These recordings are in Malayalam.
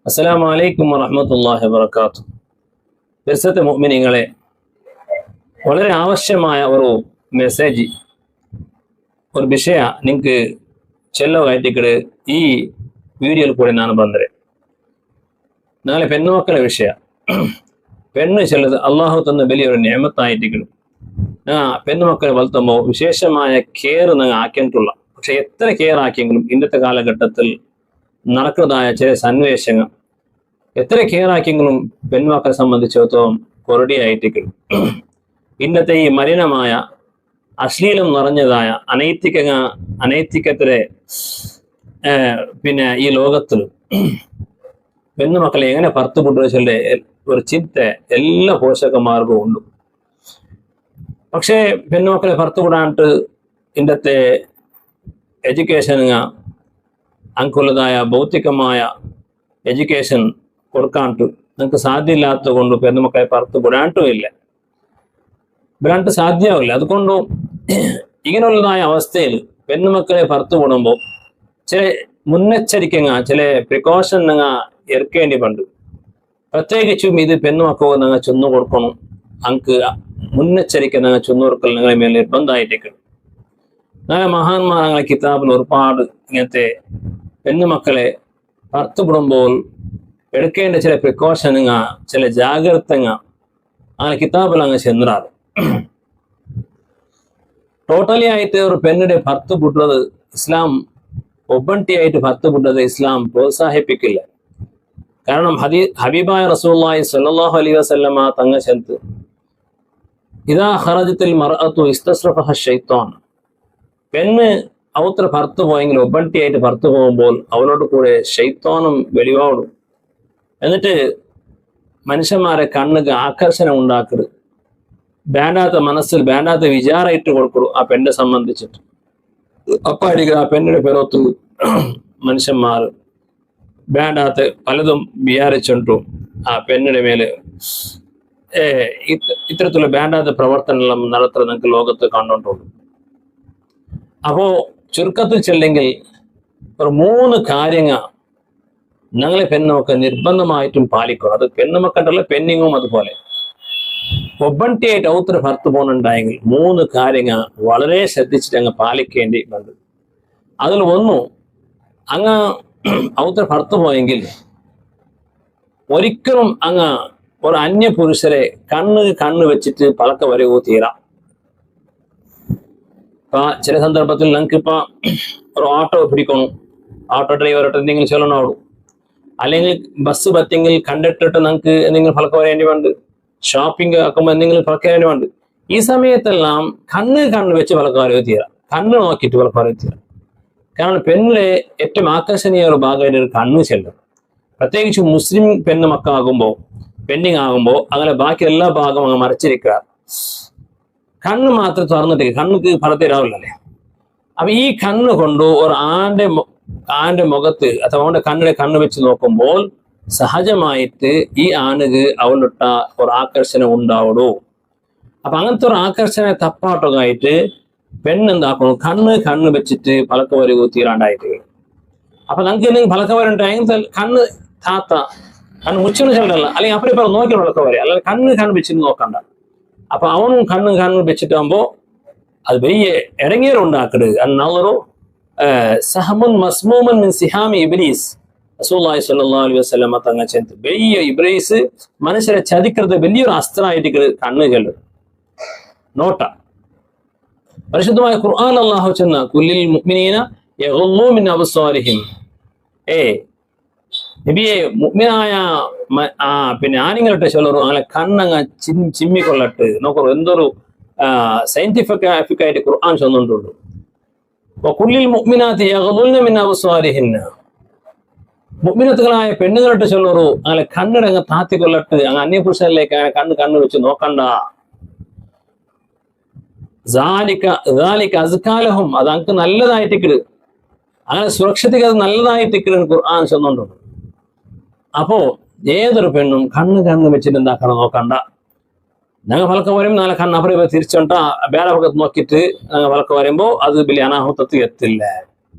അസ്സലാമു അലൈക്കും വറഹ്മത്തുള്ളാഹി വബറകാതുഹു. ബിർസത്തെ മുഅ്മിനീങ്ങളെ, വളരെ ആവശ്യമായ ഒരു മെസ്സേജ്, ഒരു ವಿಷಯ ನಿಂಗೆ ಚೆಲ್ಲವಾಯ್ತಿಕಡೆ ಈ ವಿಡಿಯೋಲಿ ಕೂಡ ನಾನು ಬಂದರೆ ನಾಳೆ ಪೆಣ್ಣು ಮಕ್ಕಳ ವಿಷಯ. പെണ്ണ് ചെല്ലത് അള്ളാഹു തന്ന വലിയൊരു നിഅമത്തായിട്ടിരിക്കണം. പെണ്ണു മക്കളെ വളർത്തുമ്പോൾ വിശേഷമായ കെയർ നിങ്ങൾ ആക്കിയിട്ടുള്ള, പക്ഷെ എത്ര കെയർ ആക്കിയെങ്കിലും ഇന്നത്തെ കാലഘട്ടത്തിൽ നടക്കുന്നതായ ചില സന്വേഷങ്ങൾ എത്ര കെയർ ആക്കിയെങ്കിലും പെൺമക്കളെ സംബന്ധിച്ചിടത്തോളം കൊറടിയായിട്ടിരിക്കണം. ഇന്നത്തെ ഈ മലിനമായ അശ്ലീലം നിറഞ്ഞതായ അനൈതികത്തിലെ പിന്നെ ഈ ലോകത്തിൽ പെണ്ണുമക്കളെ എങ്ങനെ പറത്തുപുട്ടുവെച്ചല്ലേ ഒരു ചിന്ത എല്ലാ പോഷകന്മാർക്കും ഉണ്ട്. പക്ഷേ പെണ്ണുമക്കളെ പറത്തുകൂടാണ്ട് ഇന്നത്തെ എഡ്യൂക്കേഷൻ അങ്ങുള്ളതായ ഭൗതികമായ എഡ്യൂക്കേഷൻ കൊടുക്കാണ്ട് നിങ്ങൾക്ക് സാധ്യമില്ലാത്തത് കൊണ്ട് പെണ്ണുമക്കളെ പറത്ത് വിടാണ്ടും ഇല്ല, വിടാണ്ട് സാധ്യമാവില്ല. അതുകൊണ്ടും ഇങ്ങനെയുള്ളതായ അവസ്ഥയിൽ പെണ്ണുമക്കളെ പറത്ത് വിടുമ്പോൾ ചില മുന്നെച്ചരിക്കങ്ങ, ചില പ്രിക്കോഷൻ നിങ്ങൾ എടുക്കേണ്ടി പണ്ട്. പ്രത്യേകിച്ചും ഇത് പെണ്ണുമക്കൾ നിങ്ങൾ ചെന്നു കൊടുക്കണം. അങ്ങക്ക് മുന്നെച്ചരിക്ക നിങ്ങൾ ചെന്നു കൊടുക്കൽ നിങ്ങളെ മേൽ നിർബന്ധമായിട്ടേക്കണം. ഞങ്ങളെ മഹാന്മാരെ കിതാബിൽ ഒരുപാട് ഇങ്ങനത്തെ പെണ്ണുമക്കളെ പറത്തുവിടുമ്പോൾ എടുക്കേണ്ട ചില പ്രിക്കോഷനുങ്ങ, ചില ജാഗ്രതങ്ങ അങ്ങനെ കിതാബിൽ അങ്ങ് ചെന്നിടാറ്. ടോട്ടലി ആയിട്ട് ഒരു പെണ്ണിനെ പറത്തുവിടുന്നത് ഇസ്ലാം, ഒബണ്ടിയായിട്ട് പറത്തുവിടുന്നത് ഇസ്ലാം പ്രോത്സാഹിപ്പിക്കില്ല. കാരണം ഹബീബായ റസൂലുള്ളാഹി സ്വല്ലല്ലാഹു അലൈഹി വസല്ലമ തങ്ങൾ ചെന്ന് ഇദാ ഖറജത്തിൽ മർഅതു ഇസ്തസ്റഫഹ ശൈത്താൻ, പെണ്ണ് അവത്ര പറത്തു പോയെങ്കിൽ ഒബണ്ടിയായിട്ട് പറത്തു പോകുമ്പോൾ അവളോട് കൂടെ ശൈത്താനും വെളിവാടും. എന്നിട്ട് മനുഷ്യന്മാരെ കണ്ണുക്ക് ആകർഷണം ഉണ്ടാക്കരുത്, വേണ്ടാത്ത മനസ്സിൽ വേണ്ടാത്ത വിചാരമായിട്ട് കൊടുക്കൂ ആ പെണ്ണെ സംബന്ധിച്ചിട്ട്. അപ്പായിരിക്കും ആ പെണ്ണിന്റെ പേരൊത്ത് മനുഷ്യന്മാർ വേണ്ടാത്ത പലതും വിചാരിച്ചിട്ടും ആ പെണ്ണിന്റെ മേല് ഇത്തരത്തിലുള്ള വേണ്ടാത്ത പ്രവർത്തനം നടത്തുന്നത് നിങ്ങൾക്ക് ലോകത്ത് കണ്ടുകൊണ്ടുള്ളൂ. അപ്പോ ചുരുക്കത്തിൽ ചെല്ലെങ്കിൽ ഒരു 3 കാര്യങ്ങൾ ഞങ്ങളെ പെണ്ണുമക്കൾ നിർബന്ധമായിട്ടും പാലിക്കണം. അത് പെണ്ണുമക്കണ്ടല്ല, പെണ്ണിങ്ങും അതുപോലെ. ഒബണ്ടിയായിട്ട് ഔത്ര ഭർത്ത് പോകുന്നുണ്ടായെങ്കിൽ 3 കാര്യങ്ങൾ വളരെ ശ്രദ്ധിച്ചിട്ട് അങ്ങ് പാലിക്കേണ്ടി ഉണ്ട്. അതിൽ ഒന്നു, അങ്ങ് ഔത്ര ഭർത്ത് പോയെങ്കിൽ ഒരിക്കലും അങ്ങ് ഒരു അന്യ പുരുഷരെ കണ്ണ് വെച്ചിട്ട് പളക്ക വരവോ തീരാം. ചില സന്ദർഭത്തിൽ ഞങ്ങൾക്ക് ഇപ്പൊ ഒരു ഓട്ടോ പിടിക്കണം, ഓട്ടോ ഡ്രൈവറായിട്ട് എന്തെങ്കിലും ചൊല്ലണോടും, അല്ലെങ്കിൽ ബസ് പറ്റെങ്കിൽ കണ്ടിട്ടിട്ട് ഞങ്ങൾക്ക് എന്തെങ്കിലും ഫലക്ക വരേണ്ടി വേണ്ട, ഷോപ്പിംഗ് ആക്കുമ്പോൾ എന്തെങ്കിലും ഫലക്ക വരേണ്ടി വേണ്ട. ഈ സമയത്തെല്ലാം കണ്ണ് വെച്ച് ഫലക്ക വരവ് തീരാം, കണ്ണ് നോക്കിയിട്ട് ഫലക്ക വരവ് തീരാം. കാരണം പെണ്ണിലെ ഏറ്റവും ആകർഷണീയ ഒരു ഭാഗമായിട്ട് ഒരു കണ്ണ് ചെല്ലും. പ്രത്യേകിച്ച് മുസ്ലിം പെണ്ണ് മക്കളാകുമ്പോൾ, പെണ്ണിങ് ആകുമ്പോൾ അങ്ങനെ ബാക്കി എല്ലാ ഭാഗവും അങ്ങ് മറച്ചിരിക്കുക, കണ്ണ് മാത്രം തുറന്നിട്ട് കണ്ണുക്ക് ഫലത്തീരാവില്ലല്ലേ. അപ്പൊ ഈ കണ്ണ് കൊണ്ട് ഒരു ആന്റെ മുഖത്ത് അഥവാ അവന്റെ കണ്ണ് വെച്ച് നോക്കുമ്പോൾ സഹജമായിട്ട് ഈ ആണിക്ക് അവളിട്ട ഒരു ആകർഷണം ഉണ്ടാവുള്ളൂ. അപ്പൊ അങ്ങനത്തെ ഒരു ആകർഷണ തപ്പാട്ടൊക്കെ ആയിട്ട് പെണ്ണെന്താക്കണം, കണ്ണ് വെച്ചിട്ട് പലക്ക വരവ് തീരാണ്ടായിട്ട്. അപ്പൊ നമുക്ക് എന്തെങ്കിലും പലക്ക വരണ്ടായെങ്കിൽ കണ്ണ് കണ്ണ് മുച്ചിന് ചെല്ലല്ല, അല്ലെങ്കിൽ അപ്പടി പറഞ്ഞ് നോക്കി പലക്ക വരെ, അല്ലാതെ കണ്ണ് വെച്ചിട്ട് നോക്കണ്ട. അപ്പൊ അവനും കണ്ണ് വെച്ചിട്ടാകുമ്പോ അത് വലിയ ഇടങ്ങേറുണ്ടാക്കരുത്. അന്നൊരു സഹമുൻ മസ്മൂമൻ മിൻ സിഹാമി ഇബ്ലീസ്, റസൂലുള്ളാഹി സ്വല്ലല്ലാഹു അലൈഹി വസല്ലം തങ്ങൾ ചെന്ന് വലിയ ഇബ്ലീസ് മനുഷ്യരെ ചതിക്കുന്നത് വലിയൊരു അസ്ത്രമായിട്ട് കണ്ണുകൾ നോട്ട. പരിശുദ്ധമായ ഖുർആൻ അല്ലാഹു ചെന്ന കുല്ലിൽ മുഅ്മിനീന യഗ്ളൂ മിൻ അബ്സാരിഹിം, നബിയെ മുഅ്മിനായ പിന്നെ ആണുങ്ങളുടെ ചൊല്ലറു അങ്ങനെ കണ്ണങ്ങ ചിമ്മിക്കൊള്ളട്ട് നോക്കൂ. എന്തൊരു സയന്റിഫിക് ആയിട്ട് ഖുർആൻ ചൊന്നുകൊണ്ടുള്ളൂ. കുല്ലിൽ മുഅ്മിനാത്തി യഗ്ളുൽന മിൻ അബ്സാരിഹിന്ന, മുഅ്മിനത്തുകളായ പെണ്ണുങ്ങളുടെ ചൊല്ലറു അങ്ങനെ കണ്ണിടങ്ങ് താത്തിക്കൊള്ളട്ട് അങ്ങ് അന്യപുരുഷനിലേക്ക് അങ്ങനെ കണ്ണ് വെച്ച് നോക്കണ്ട. അസ്കാലഹും, അത് അങ്ങക്ക് നല്ലതായിട്ടിക്കട്, അങ്ങനെ സുരക്ഷിതക്ക് അത് നല്ലതായിട്ടിക്കട് ഖുർആൻ ചൊന്നുകൊണ്ടുള്ളൂ. അപ്പോ ഏതൊരു പെണ്ണും കണ്ണ് വെച്ചിട്ട് എന്താക്കണം നോക്കണ്ട. ഞങ്ങൾ ഫലക്ക വരും നാളെ കണ്ണ് അപ്പുറം തിരിച്ചോണ്ടാ വേറെ ഭാഗത്ത് നോക്കിയിട്ട് ഞങ്ങൾ ഫലക്ക വരുമ്പോ അത് വലിയ അനാഹുത്തത്തിൽ എത്തില്ല.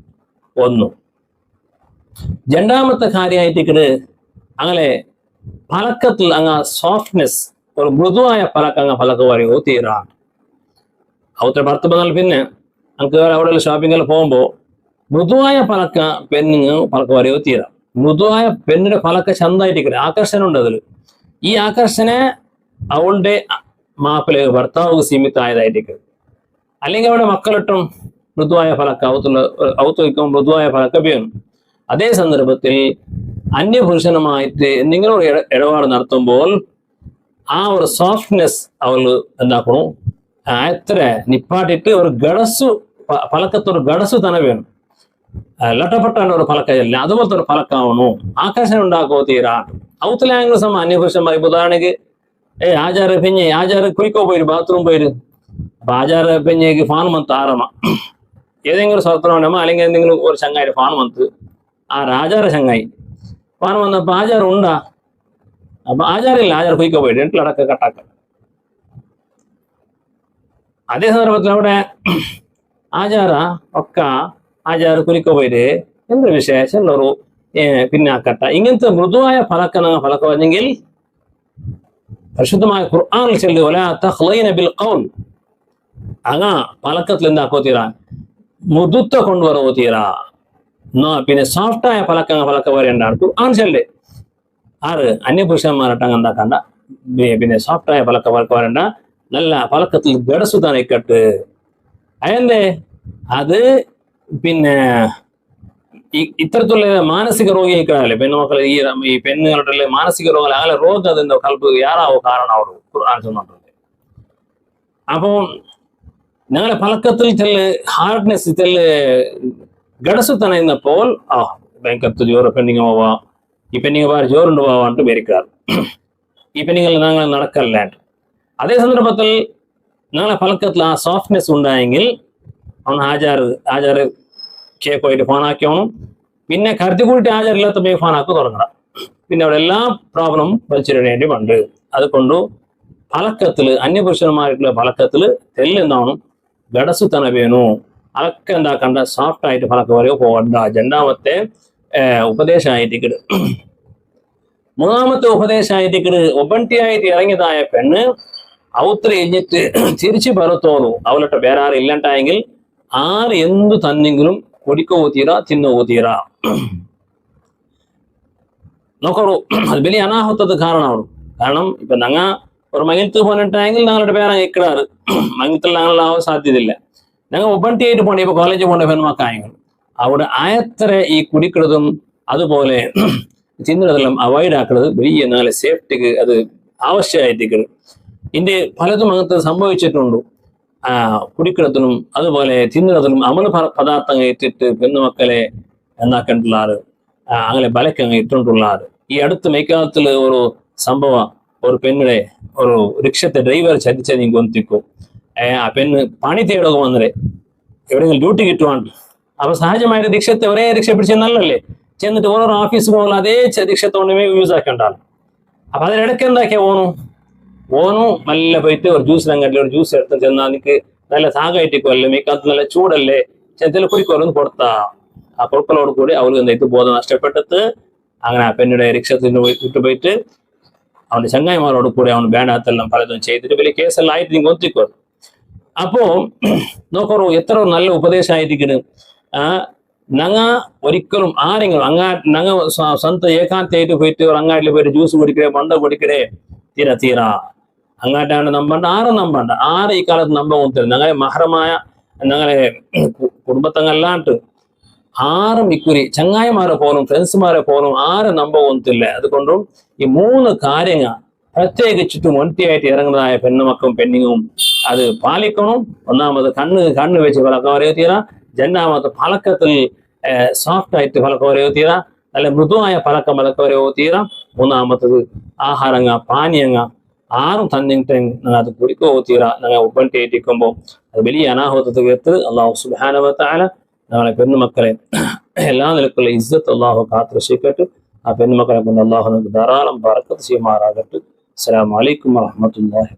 ഒന്നും. രണ്ടാമത്തെ കാര്യമായിട്ട് അങ്ങനെ പലക്കത്തിൽ അങ്ങ് സോഫ്റ്റ്നെസ് ഒരു മൃദുവായ പലക്ക അങ്ങ് പലക്ക പറയുമോ തീരാ അവത്തെ ഭർത്ത പറഞ്ഞാൽ പിന്നെ നമുക്ക് അവിടെ ഷോപ്പിങ്ങിൽ പോകുമ്പോൾ മൃദുവായ പലക്ക പെണ്ണിന് പലക്ക പറയുമോ തീരാ മൃദുവായ പെണ്ണിന്റെ പലക്ക ചന്തായിട്ടിരിക്കുന്നത് ആകർഷണം ഉണ്ട് അതിൽ ഈ ആകർഷണ അവളുടെ മാപ്പില് ഭർത്താവ് സീമിതമായതായിരിക്കും അല്ലെങ്കിൽ അവിടെ മക്കളിട്ടും മൃദുവായ പലക്ക ഔത്ത് വയ്ക്കുമ്പോൾ മൃദുവായ പലക്ക വേണം അതേ സന്ദർഭത്തിൽ അന്യപുരുഷനുമായിട്ട് എന്തെങ്കിലും ഒരു ഇടപാട് നടത്തുമ്പോൾ ആ ഒരു സോഫ്റ്റ്നെസ് അവൾ എന്താക്കണു എത്ര നിപ്പാട്ടിട്ട് ഒരു ഗടസു പലക്കത്തൊരു ഗടസു തന്നെ വേണം ലട്ടപ്പെട്ടാണ് ഒരു പലക്കല്ല അതുപോലത്തെ ഒരു പലക്കാവണു ആകർഷണം ഉണ്ടാക്കോ തീരാ ഔത്തലാംഗിൾ സമ അന്യപുരുഷന്മാർ ഉദാഹരണക്ക് ആചാര പെഞ്ഞ് ആചാര കുളിക്കോ പോയിരു ബാത്റൂം പോയിരു അപ്പൊ ആചാര പെഞ്ഞേക്ക് ഫാൻ മന്ത് ആറമ ഏതെങ്കിലും സ്വത്രമാണമോ അല്ലെങ്കിൽ എന്തെങ്കിലും ഒരു ചങ്ങായി ഫാൻ മന്ത് ആ ആചാര ചങ്ങായി ഫാൻ വന്നപ്പോ ആചാരം ഉണ്ടാ അപ്പൊ ആചാരില്ല ആചാര കുയിക്കോ പോയിട്ട് എട്ടിലടക്ക കട്ടാക്ക അതേ സന്ദർഭത്തിൽ അവിടെ ആചാര ഒക്കെ ആചാര കുലിക്കോ പോയിട്ട് എന്ത് വിശേഷം ഒരു പിന്നാക്കട്ട ഇങ്ങനത്തെ മൃദുവായ പലക്ക പറഞ്ഞെങ്കിൽ പരിശുദ്ധമായ ഖുർആനിൽ ചൊല്ലി വലാ തഖ്ലൈന ബിൽ ഖൗൽ അങ്ങ പലക്കത്തിൽ എന്താക്കോ തീരാ മൃദുത്വ കൊണ്ടുവരവോ തീരാ പിന്നെ സോഫ്റ്റായ പലക്ക വരേണ്ടാണ് ഖുർആൻ ചൊല്ലി ആറ് അന്യപുരുഷന്മാരട്ടങ്ങ എന്താക്കണ്ട പിന്നെ സോഫ്റ്റായ പലക്ക വരണ്ട നല്ല പലക്കത്തിൽ ഗടസു തന്നെ ഇക്കട്ട് അതിന്റെ അത് പിന്നെ ഇത്തരത്തിലുള്ള മാനസിക രോഗിയായിക്കാണല്ലേ പെണ്ണുമക്കളെ ഈ പെണ്ണുങ്ങളുടെ മാനസിക രോഗം അങ്ങനെ രോഗം അതിന്റെ കൽപ്പ് യാറാവോ കാരണമാവോ ഖുർആൻ ചൊല്ലുന്നുണ്ട് അപ്പൊ ഞങ്ങളെ പലക്കത്തിൽ ചെല്ല് ഹാർഡ്നെസ് ചെല്ല് ഗടസു തന്നെ ഇന്നപ്പോൾ ഭയങ്കര ജോറ് പെണ്ണിങ് പോവാ ഈ പെണ്ണിങ് വേറെ ജോറുണ്ട് പോവാണ്ട് പേരിക്കാറ് ഈ പെണ്ണിങ്ങൾ ഞങ്ങൾ നടക്കല്ലാണ്ട് അതേ സന്ദർഭത്തിൽ ഞങ്ങളെ പലക്കത്തിൽ ആ സോഫ്റ്റ്നെസ് ഉണ്ടായെങ്കിൽ അവൻ ആചാറ് പോയിട്ട് ഫോണാക്കിയോണം പിന്നെ കരുതി കൂട്ടി ആചാരില്ലാത്ത പോയി ഫോണാക്കി തുടങ്ങണം പിന്നെ അവിടെ എല്ലാ പ്രോബ്ലം വലിച്ചിടേണ്ടി ഉണ്ട് അതുകൊണ്ടു പലക്കത്തില് അന്യപുരുഷന്മാരുടെ പലക്കത്തില് തെല്ലെന്താവണം ഗടസു തന്നെ വേണു അതൊക്കെ എന്താക്കണ്ട സോഫ്റ്റ് ആയിട്ട് പലക്ക വരെയോ പോകണ്ട രണ്ടാമത്തെ ഉപദേശമായിട്ടിക്കട് മൂന്നാമത്തെ ഉപദേശമായിട്ടിക്കട് ഒബണ്ടിയായിട്ട് ഇറങ്ങിയതായ പെണ്ണ് ഔത്ര എഞ്ഞിട്ട് തിരിച്ചു പറത്തോളൂ അവളുടെ വേറെ ആരും ഇല്ലണ്ടായെങ്കിൽ ആര് എന്തു തന്നെങ്കിലും കൊടിക്കോ തീരാ തിന്നോ തീരാ നോക്കൂ അത് വലിയ അനാഹത്തത് കാരണമാണ് കാരണം ഇപ്പൊ ഞങ്ങ ഒരു മംഗലത്ത് പോന്നിട്ടായെങ്കിൽ ഞങ്ങളുടെ പേരാ ഇക്കിടാറ് മംഗലത്തിൽ ഞങ്ങളാവാൻ സാധ്യതയില്ല ഞങ്ങൾ ഒബണ്ടിയായിട്ട് പോകണ്ടേ ഇപ്പൊ കോളേജിൽ പോകേണ്ട പെൺമക്കായെങ്കിൽ അവിടെ ആയത്ര ഈ കുടിക്കുന്നതും അതുപോലെ തിന്നുന്നതെല്ലാം അവോയ്ഡ് ആക്കുന്നത് വലിയ ഞങ്ങളെ സേഫ്റ്റിക്ക് അത് ആവശ്യമായിട്ടിരിക്കുന്നത് ഇതിന്റെ പലതും അങ്ങനത്തെ സംഭവിച്ചിട്ടുണ്ട് കുടിക്കിടത്തിനും അതുപോലെ തിന്നുന്നതിനും അമല പദാർത്ഥങ്ങൾ ഇട്ടിട്ട് പെണ്ണുമക്കളെ എന്നാക്കണ്ടുള്ളാറ് അങ്ങനെ ബലക്കങ്ങ് ഇട്ടുകൊണ്ടുള്ളാറ് ഈ അടുത്ത് മേക്കാലത്തില് ഒരു സംഭവം ഒരു പെണ്ണിടെ ഒരു റിക്ഷത്തെ ഡ്രൈവർ ചതിച്ച നീ ഗൊന്തിക്കും ആ പെണ്ണ് പണി തേടൊക്കെ വന്നേ എവിടെയെങ്കിലും ഡ്യൂട്ടി കിട്ടുവാണ്ട് അപ്പൊ സഹജമായിട്ട് റിക്ഷത്തെ ഒരേ റിക്ഷ പിടിച്ച നല്ലല്ലേ ചെന്നിട്ട് ഓരോ ഓഫീസ് പോകുമ്പോൾ അതേ റിക്ഷത്തോണ്ടുമേ യൂസ് ആക്കണ്ടാണ് അപ്പൊ അതിനിടയ്ക്ക് എന്താക്കിയാ ഓനു നല്ല പോയിട്ട് ഒരു ജ്യൂസ് അങ്ങാട്ടിൽ ഒരു ജ്യൂസ് എടുത്ത് ചെന്നാൽ എനിക്ക് നല്ല താകായിട്ടിക്കുമല്ലേ മേക്കാലത്ത് നല്ല ചൂടല്ലേ ചെന്നിട്ട് കുടിക്കോലൊന്ന് കൊടുത്താ ആ കൊടുക്കലോട് കൂടി അവൾക്ക് എന്തായിട്ട് ബോധം നഷ്ടപ്പെട്ടിട്ട് അങ്ങനെ ആ പെണ്ണിടെ റിക്ഷത്തിന് വിട്ടുപോയിട്ട് അവന്റെ ചങ്ങായിമാരോട് കൂടി അവൻ വേണ്ടാത്തെല്ലാം പലതും ചെയ്തിട്ട് വലിയ കേസെല്ലാം ആയിട്ട് നീ ഒത്തിക്കോ അപ്പോ നോക്കറു എത്ര നല്ല ഉപദേശമായിരിക്കുന്നു ഞങ്ങ ഒരിക്കലും ആരെങ്കിലും ഞങ്ങ സ്വന്തം ഏകാന്തായിട്ട് പോയിട്ട് ഒരു അങ്ങാട്ടിൽ പോയിട്ട് ജ്യൂസ് കുടിക്കണേ മണ്ട കുടിക്കണേ തീരാ അങ്ങാട്ടാണ് നമ്പണ്ട ആരും നമ്പണ്ട ആറ് ഈ കാലത്ത് നമ്പ ഒന്നില്ല ഞങ്ങളെ മഹറമായ ഞങ്ങളെ കുടുംബത്തങ്ങല്ലാണ്ട് ആറും ഇക്കുരി ചങ്ങായിമാരെ പോലും ഫ്രണ്ട്സുമാരെ പോലും ആരും നമ്പ ഒന്നില്ല അതുകൊണ്ടും ഈ മൂന്ന് കാര്യങ്ങൾ പ്രത്യേകിച്ചിട്ടും ഒൻറ്റിയായിട്ട് ഇറങ്ങുന്നതായ പെണ്ണുമക്കും പെണ്ണിങ്ങും അത് പാലിക്കണം ഒന്നാമത് കണ്ണ് വെച്ച് പലക്കം വരെയോ തീരാ രണ്ടാമത് പലക്കത്തിൽ സോഫ്റ്റ് ആയിട്ട് പലക്കം വരെയോ തീരാ നല്ല മൃദുവായ പലക്കം വരെയോ തീരാ മൂന്നാമത്തത് ആഹാരങ്ങ പാനീയങ്ങ ആറും തന്നിട്ട് അത് കുടിക്കോ തീരാ ഞങ്ങൾ ഉപ്പണ്ടിയേറ്റിക്കുമ്പോൾ അത് വലിയ അനാഹുതത്തിൽ എത്ത് അള്ളാഹു സുബ്ഹാനഹു വ തആല ഞങ്ങളെ പെണ്ണുമക്കളെ എല്ലാ നിലക്കുള്ള ഇസ്സത്ത് അള്ളാഹു കാത്തുരക്ഷിക്കട്ടെ ആ പെണ്ണുമക്കളെ കൊണ്ട് അള്ളാഹു നമുക്ക് ധാരാളം ബറക്കത്ത് ചെയ്യുമാറാകട്ടെ അസ്സലാമു അലൈക്കും വറഹ്മത്തുള്ളാഹി